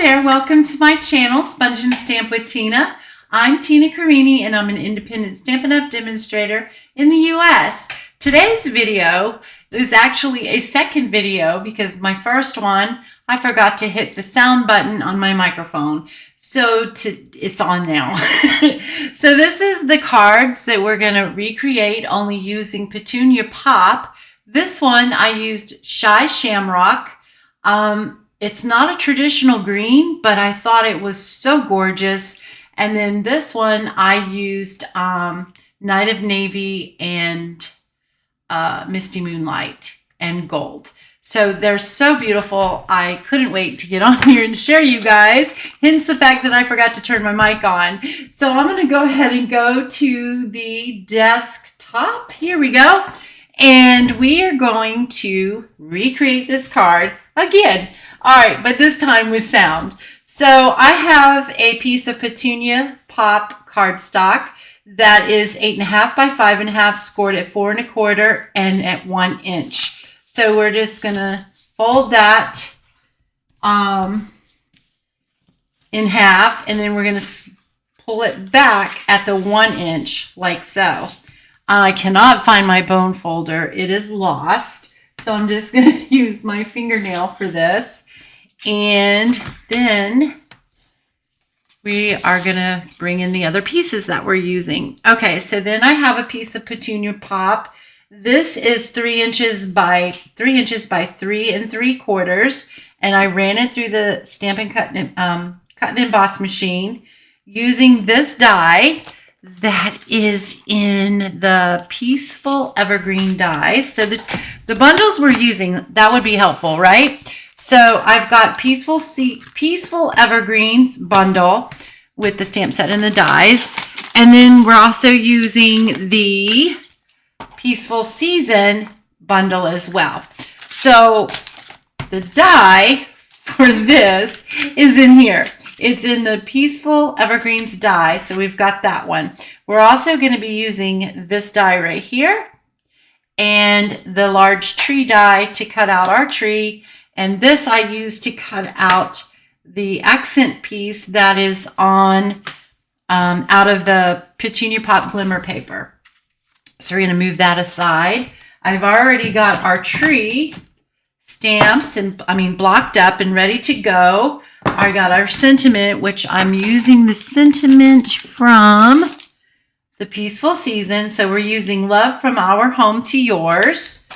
there, welcome to my channel, Sponge and Stamp with Tina. I'm Tina Carini and I'm an independent Stampin' Up! Demonstrator in the US. Today's video is actually a second video because my first one, I forgot to hit the sound button on my microphone. So it's on now. So this is the cards that we're going to recreate only using Petunia Pop. This one I used Shy Shamrock. It's not a traditional green, but I thought it was so gorgeous. And then this one I used Night of Navy and Misty Moonlight and Gold. So they're so beautiful. I couldn't wait to get on here and share you guys. Hence the fact that I forgot to turn my mic on. So I'm going to go ahead and go to the desktop. Here we go. And we are going to recreate this card again. All right, but this time with sound. So I have a piece of Petunia Pop cardstock that is 8.5 by 5.5, scored at 4 1/4 and at 1 inch. So we're just gonna fold that in half, and then we're gonna pull it back at the 1 inch like so. I cannot find my bone folder. It is lost. So I'm just gonna use my fingernail for this. And then we are going to bring in the other pieces that we're using. Okay, so then I have a piece of Petunia Pop. This is 3 inches by 3 3/4, and I ran it through the Stampin' Cut and Emboss machine using this die that is in the Peaceful Evergreen dies. So the bundles we're using, that would be helpful, right? So I've got Peaceful Evergreens bundle with the stamp set and the dies. And then we're also using the Peaceful Season bundle as well. So the die for this is in here. It's in the Peaceful Evergreens die. So we've got that one. We're also going to be using this die right here and the large tree die to cut out our tree. And this I use to cut out the accent piece that is on out of the Petunia Pop glimmer paper. So we're going to move that aside. I've already got our tree stamped and blocked up and ready to go. I got our sentiment, which I'm using the sentiment from the Peaceful Season. So we're using Love from Our Home to Yours.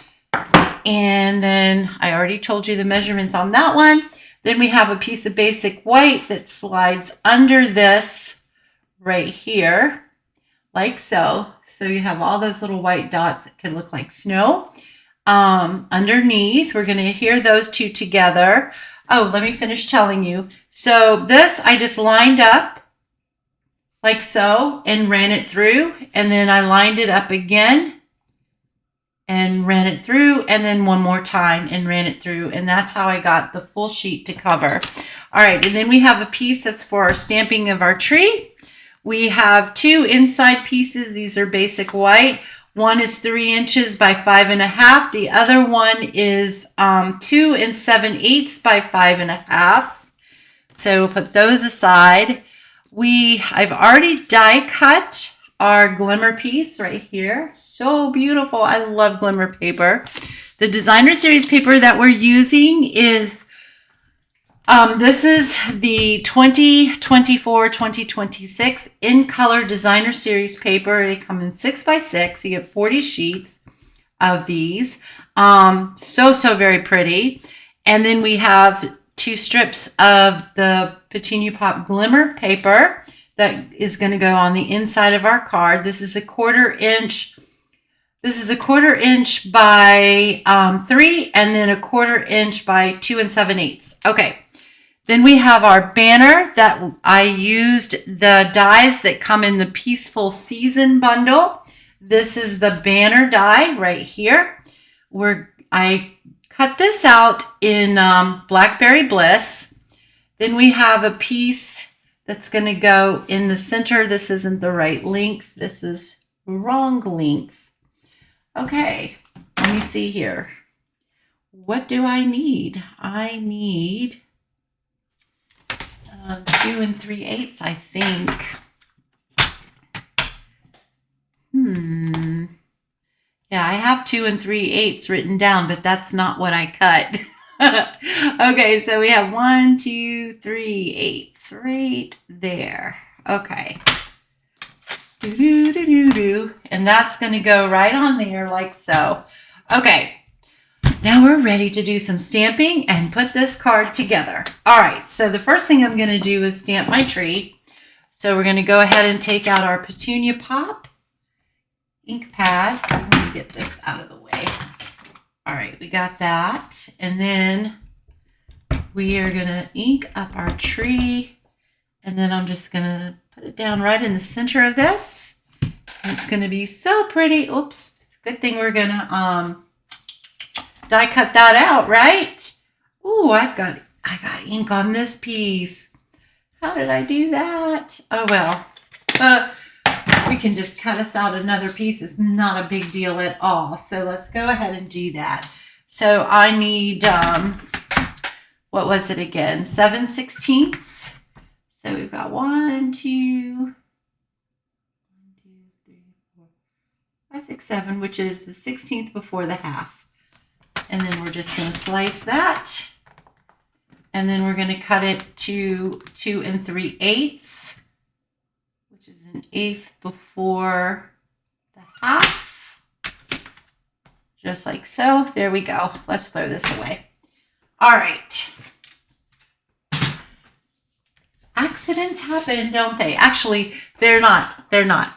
And then I already told you the measurements on that one. Then we have a piece of basic white that slides under this right here, like so. So you have all those little white dots that can look like snow. Underneath, we're going to adhere those two together. Oh, let me finish telling you. So this I just lined up like so and ran it through. And then I lined it up again and ran it through, and then one more time and ran it through, and that's how I got the full sheet to cover. All right, and then we have a piece that's for our stamping of our tree. We have 2 inside pieces. These are basic white. One is 3 inches by 5.5. The other one is 2 7/8 by 5.5. So we'll put those aside. I've already die cut our glimmer piece right here. So beautiful. I love glimmer paper. The designer series paper that we're using is this is the 2024-2026 in color designer series paper. They come in 6 by 6. You get 40 sheets of these. So very pretty. And then we have 2 strips of the Petunia Pop glimmer paper that is going to go on the inside of our card. This is a 1/4 inch. This is a 1/4 inch by 3, and then a 1/4 inch by 2 7/8. Okay. Then we have our banner that I used the dies that come in the Peaceful Season bundle. This is the banner die right here. I cut this out in Blackberry Bliss. Then we have a piece that's going to go in the center. This isn't the right length. This is wrong length. Okay, let me see here. What do I need? I need 2 3/8, I think. Yeah, I have 2 3/8 written down, but that's not what I cut. Okay, so we have 1, 2, 3/8 right there. Okay. And that's going to go right on there like so. Okay. Now we're ready to do some stamping and put this card together. All right, so the first thing I'm going to do is stamp my tree. So we're going to go ahead and take out our Petunia Pop ink pad. Let me get this out of the way. All right, we got that. And then we are going to ink up our tree. And then I'm just going to put it down right in the center of this. And it's going to be so pretty. Oops, it's a good thing we're going to die cut that out, right? Ooh, I got ink on this piece. How did I do that? Oh, well. We can just cut us out another piece. It's not a big deal at all. So let's go ahead and do that. So I need, what was it again? 7/16. So we've got 1, 2, 3, 4, 5, 6, 7, which is the 16th before the half. And then we're just going to slice that. And then we're going to cut it to 2 3/8, which is an 1/8 before the half. Just like so. There we go. Let's throw this away. All right. Accidents happen, don't they? Actually, they're not. They're not.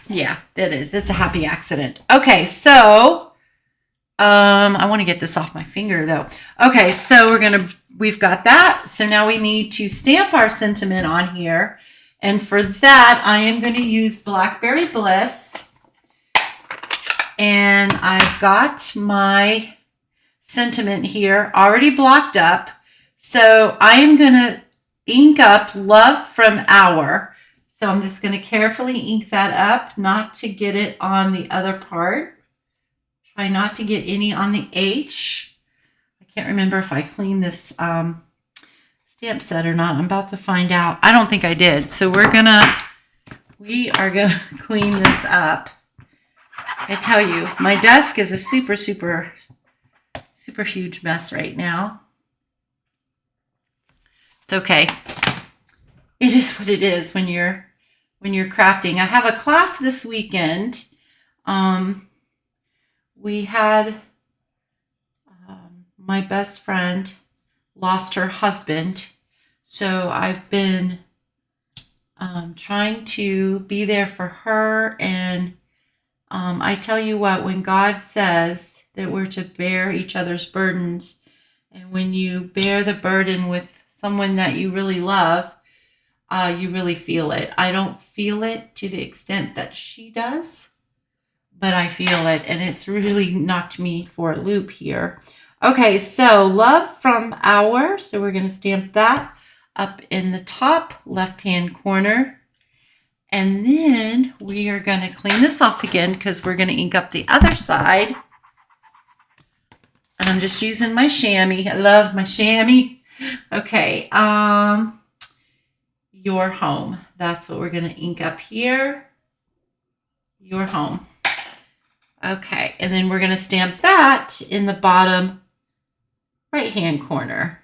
Yeah, it is. It's a happy accident. Okay, so I want to get this off my finger though. Okay, so we've got that. So now we need to stamp our sentiment on here. And for that, I am going to use Blackberry Bliss. And I've got my sentiment here already blocked up. So I am going to ink up Love from Our. So I'm just going to carefully ink that up, not to get it on the other part. Try not to get any on the H. I can't remember if I cleaned this stamp set or not. I'm about to find out. I don't think I did. So we are gonna clean this up. I tell you, my desk is a super huge mess right now. It's okay. It is what it is when you're crafting. I have a class this weekend. We had my best friend lost her husband, so I've been trying to be there for her. And I tell you what, when God says that we're to bear each other's burdens, and when you bear the burden with someone that you really love, you really feel it. I don't feel it to the extent that she does, but I feel it, and it's really knocked me for a loop here. Okay, so Love from Our. So we're going to stamp that up in the top left-hand corner. And then we are going to clean this off again because we're going to ink up the other side. And I'm just using my chamois. I love my chamois. Okay, Your Home. That's what we're going to ink up here. Your Home. Okay, and then we're going to stamp that in the bottom right-hand corner.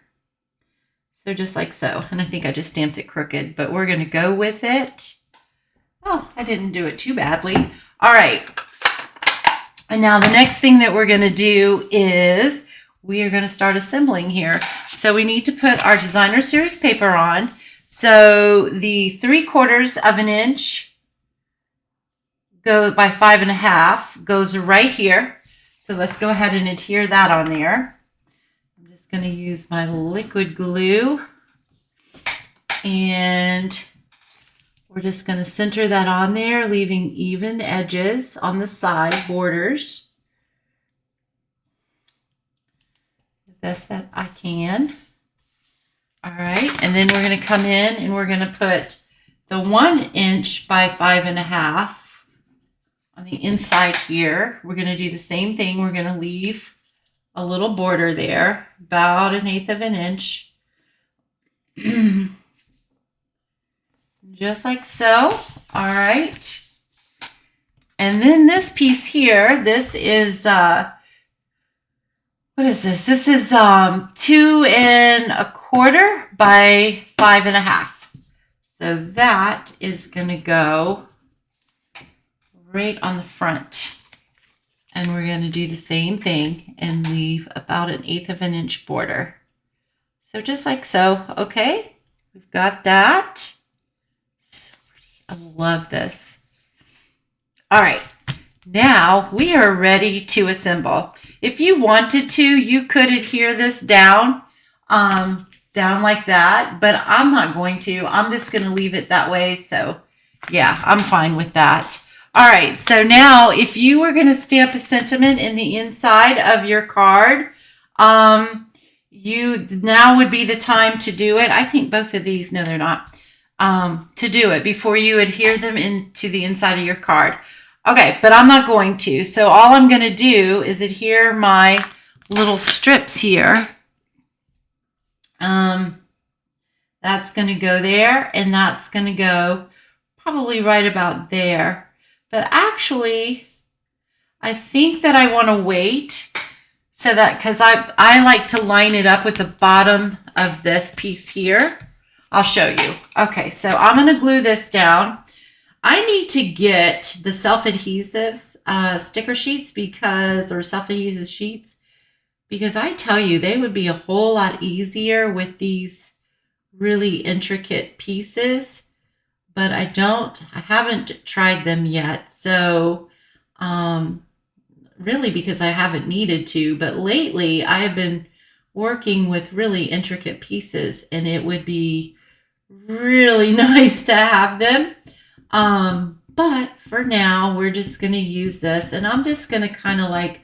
So just like so. And I think I just stamped it crooked, but we're going to go with it. Oh, I didn't do it too badly. All right. And now the next thing that we're going to do is we are going to start assembling here. So we need to put our designer series paper on. So the 3/4 of an inch go by 5.5 goes right here. So let's go ahead and adhere that on there. I'm just going to use my liquid glue, and we're just going to center that on there, leaving even edges on the side borders the best that I can. All right, and then we're going to come in and we're going to put the 1 inch by 5.5 on the inside here. We're going to do the same thing. We're going to leave a little border there, about 1/8 of an inch. just like so. All right. And then this piece here, this is, what is this? This is 2 1/4 by 5 1/2. So that is going to go right on the front. And we're going to do the same thing and leave about 1/8 of an inch border. So just like so, okay? We've got that. So pretty. I love this. All right, now we are ready to assemble. If you wanted to, you could adhere this down like that, but I'm not going to. I'm just going to leave it that way. So yeah, I'm fine with that. All right, so now if you were going to stamp a sentiment in the inside of your card, now would be the time to do it. I think both of these, no, they're not. To do it before you adhere them into the inside of your card. Okay, but I'm not going to. So all I'm going to do is adhere my little strips here. That's going to go there, and that's going to go probably right about there. But actually, I think that I want to wait so that, because I like to line it up with the bottom of this piece here. I'll show you. Okay, so I'm going to glue this down. I need to get the self-adhesives sticker sheets or self-adhesive sheets, because I tell you, they would be a whole lot easier with these really intricate pieces, but I haven't tried them yet. So really because I haven't needed to, but lately I've been working with really intricate pieces, and it would be really nice to have them. But for now, we're just going to use this, and I'm just going to kind of like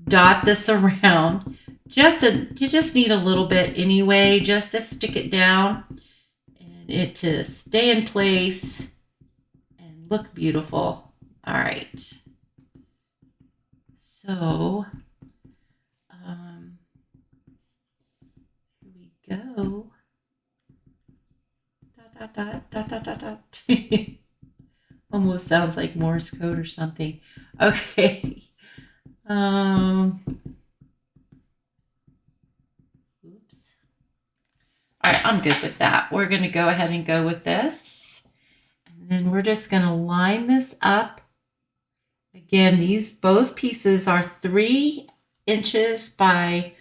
dot this around. You just need a little bit anyway, just to stick it down and it to stay in place and look beautiful. All right. So, here we go. Dot, dot, dot, dot, dot, dot. Almost sounds like Morse code or something. Okay. Oops. All right, I'm good with that. We're going to go ahead and go with this. And then we're just going to line this up. Again, both pieces are 3 inches by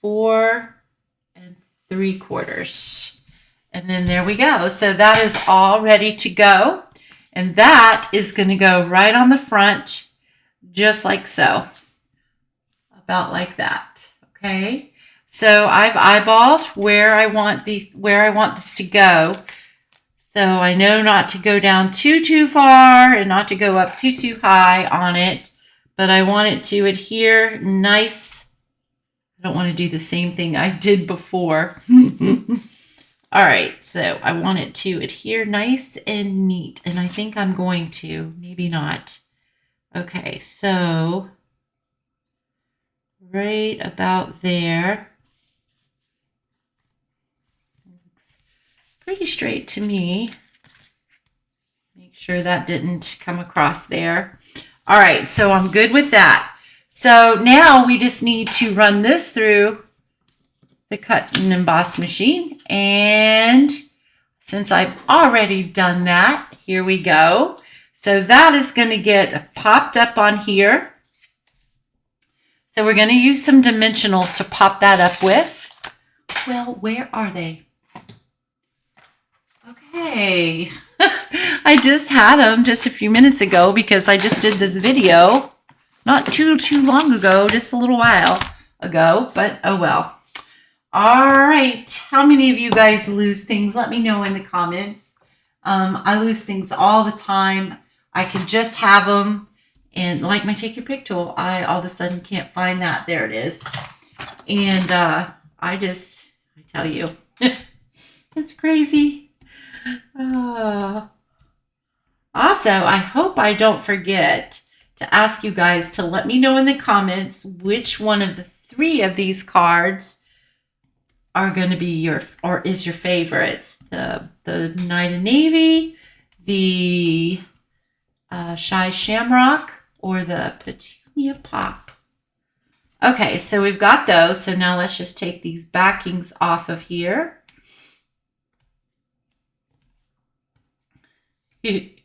4 3/4. And then there we go. So that is all ready to go. And that is going to go right on the front, just like so. About like that. Okay. So I've eyeballed where I want this to go. So I know not to go down too far and not to go up too high on it, but I want it to adhere nice. I don't want to do the same thing I did before. All right, so I want it to adhere nice and neat, and I think I'm going to, maybe not. Okay, so right about there. Looks pretty straight to me. Make sure that didn't come across there. All right, so I'm good with that. So now we just need to run this through the cut and emboss machine. And since I've already done that, here we go. So that is going to get popped up on here. So we're going to use some dimensionals to pop that up with. Well, where are they? Okay. I just had them just a few minutes ago because I just did this video not too long ago, just a little while ago, but oh well. All right. How many of you guys lose things? Let me know in the comments. I lose things all the time. I can just have them, and like my Take Your Pick tool, I all of a sudden can't find that. There it is. And I tell you, it's crazy. Also, I hope I don't forget to ask you guys to let me know in the comments which one of the 3 of these cards are going to be your favorites. The Night of Navy, the Shy Shamrock, or the Petunia Pop. Okay, so we've got those. So now let's just take these backings off of here. Alrighty.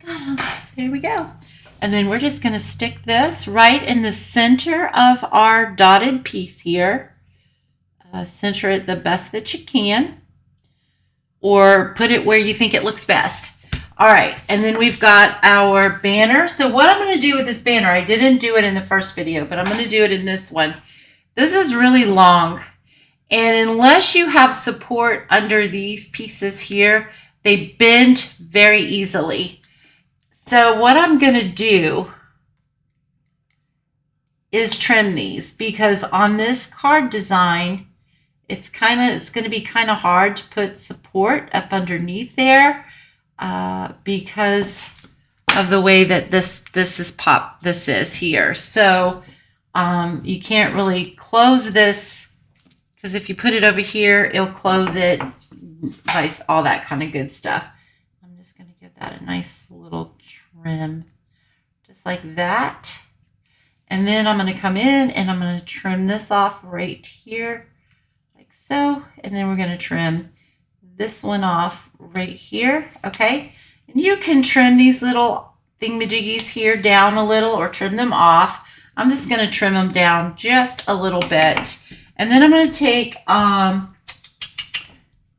Got them. There we go. And then we're just going to stick this right in the center of our dotted piece here. Center it the best that you can, or put it where you think it looks best. All right, and then we've got our banner. So what I'm going to do with this banner, I didn't do it in the first video, but I'm going to do it in this one. This is really long, and unless you have support under these pieces here, they bend very easily. So what I'm going to do is trim these, because on this card design, it's going to be kind of hard to put support up underneath there because of the way that this is here. So you can't really close this, because if you put it over here, it'll close it, vice, all that kind of good stuff. I'm just going to give that a nice little trim, just like that. And then I'm going to come in and I'm going to trim this off right here, like so. And then we're going to trim this one off right here, okay? And you can trim these little thingamajiggies here down a little, or trim them off. I'm just going to trim them down just a little bit. And then I'm going to take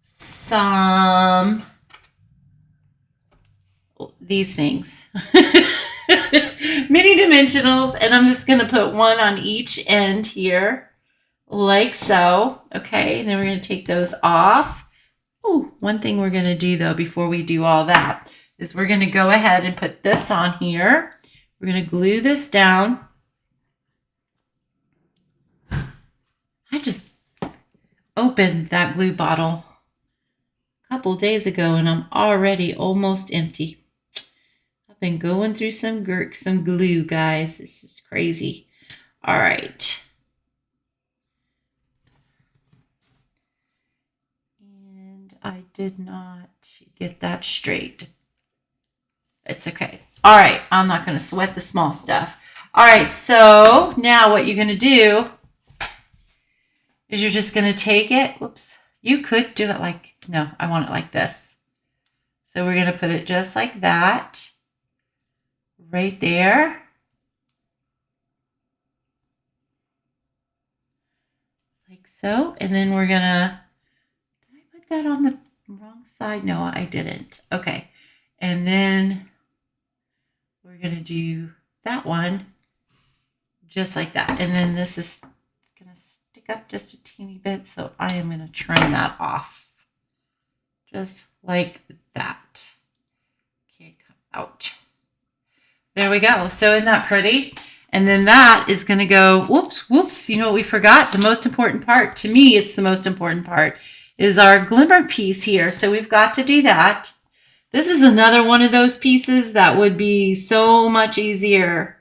some, these things, mini dimensionals, and I'm just going to put one on each end here, like so, okay? And then we're going to take those off. Oh, one thing we're going to do, though, before we do all that, is we're going to go ahead and put this on here. We're going to glue this down. I just opened that glue bottle a couple of days ago, and I'm already almost empty. I've been going through some glue, guys. This is crazy. All right. And I did not get that straight. It's okay. All right. I'm not going to sweat the small stuff. All right. So now what you're going to do is you're just going to take it. Whoops. You could do it like, no, I want it like this. So we're going to put it just like that. Right there. Like so. And then we're going to, did I put that on the wrong side? No, I didn't. Okay. And then we're going to do that one just like that. And then this is going to stick up just a teeny bit. So I am going to trim that off just like that. Can't come out. There we go. So isn't that pretty? And then that is going to go, whoops. You know what we forgot? The most important part, to me, it's the most important part, is our glimmer piece here. So we've got to do that. This is another one of those pieces that would be so much easier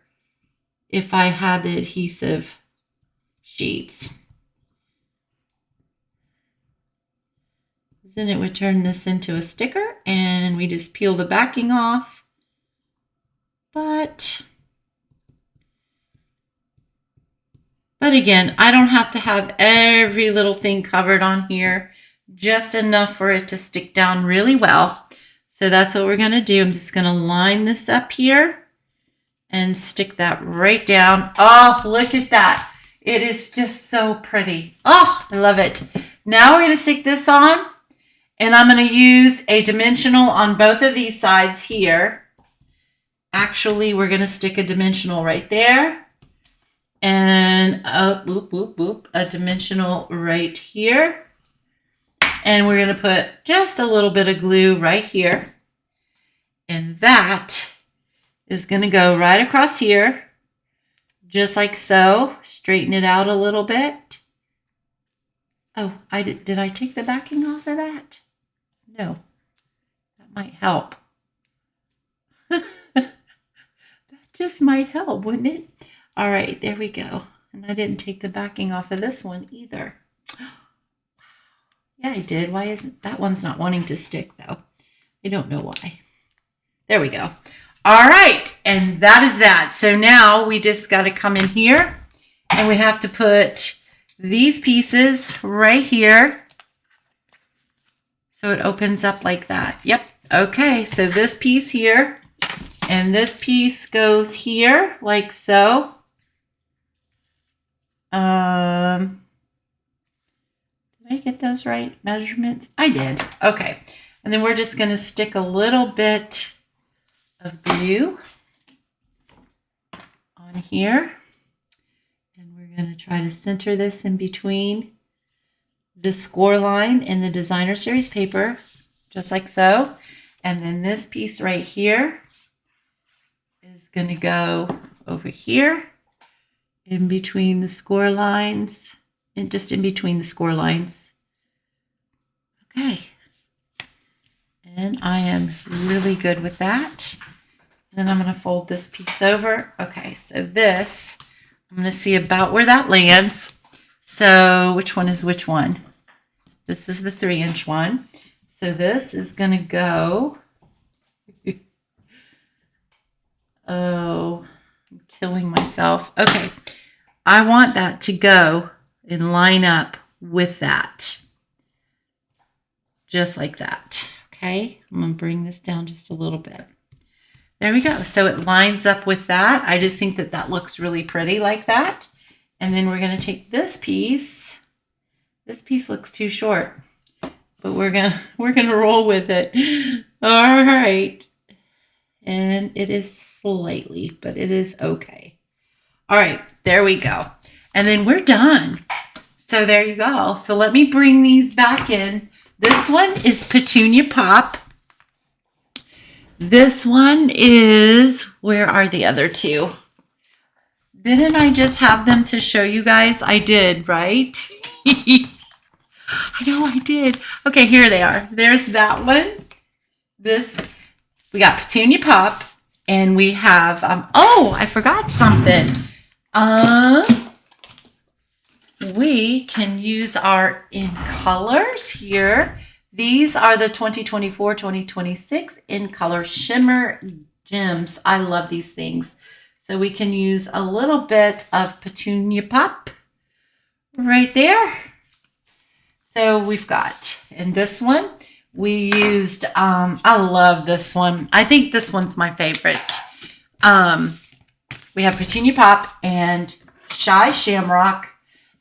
if I had the adhesive sheets. Then it would turn this into a sticker, and we just peel the backing off. But again, I don't have to have every little thing covered on here, just enough for it to stick down really well. So that's what we're going to do. I'm just going to line this up here and stick that right down. Oh, look at that. It is just so pretty. Oh, I love it. Now we're going to stick this on, and I'm going to use a dimensional on both of these sides here. Actually, we're going to stick a dimensional right there, and a dimensional right here. And we're going to put just a little bit of glue right here. And that is going to go right across here, just like so. Straighten it out a little bit. Oh, did I take the backing off of that? No, that might help. just might help, wouldn't it? All right, there we go. And I didn't take the backing off of this one either. Yeah, I did. Why isn't that one's not wanting to stick though? I don't know why. There we go. All right, and that is that. So now we just got to come in here and we have to put these pieces right here. So it opens up like that. Yep. Okay, so this piece here and this piece goes here like so. Did I get those right measurements? I did. Okay. And then we're just going to stick a little bit of glue on here. And we're going to try to center this in between the score line and the designer series paper, just like so. And then this piece right here is going to go over here in between the score lines, and just in between the score lines. Okay. And I am really good with that. Then I'm going to fold this piece over. Okay, so this, I'm going to see about where that lands. So which one is which one? This is the 3-inch one. So this is going to go, oh, I'm killing myself. Okay, I want that to go and line up with that. Just like that. Okay, I'm going to bring this down just a little bit. There we go. So it lines up with that. I just think that that looks really pretty like that. And then we're going to take this piece. This piece looks too short, but we're gonna roll with it. All right. And it is slightly, but it is okay. All right, there we go. And then we're done. So there you go. So let me bring these back in. This one is Petunia Pop. This one is, where are the other two? Didn't I just have them to show you guys? I did, right? I know I did. Okay, here they are. There's that one. This, we got Petunia Pop, and we have, oh, I forgot something. We can use our in colors here. These are the 2024-2026 in color shimmer gems. I love these things. So we can use a little bit of Petunia Pop right there. So we've got, in this one, we used, I love this one. I think this one's my favorite. We have Petunia Pop and Shy Shamrock.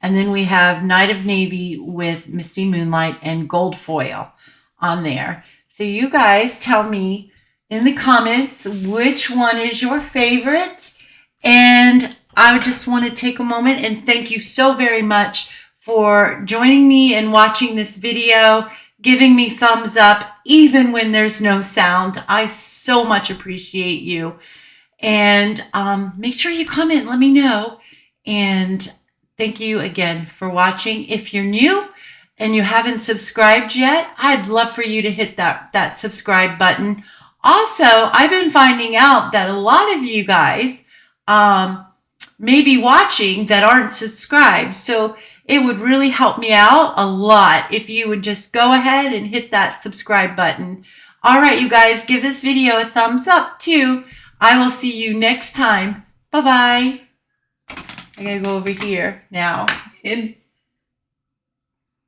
And then we have Night of Navy with Misty Moonlight and Gold Foil on there. So you guys tell me in the comments which one is your favorite. And I just want to take a moment and thank you so very much for joining me and watching this video, giving me thumbs up, even when there's no sound. I so much appreciate you. And make sure you comment, let me know. And thank you again for watching. If you're new and you haven't subscribed yet, I'd love for you to hit that subscribe button. Also, I've been finding out that a lot of you guys may be watching that aren't subscribed. So it would really help me out a lot if you would just go ahead and hit that subscribe button. All right, you guys, give this video a thumbs up too. I will see you next time. Bye-bye. I gotta go over here now.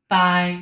Bye.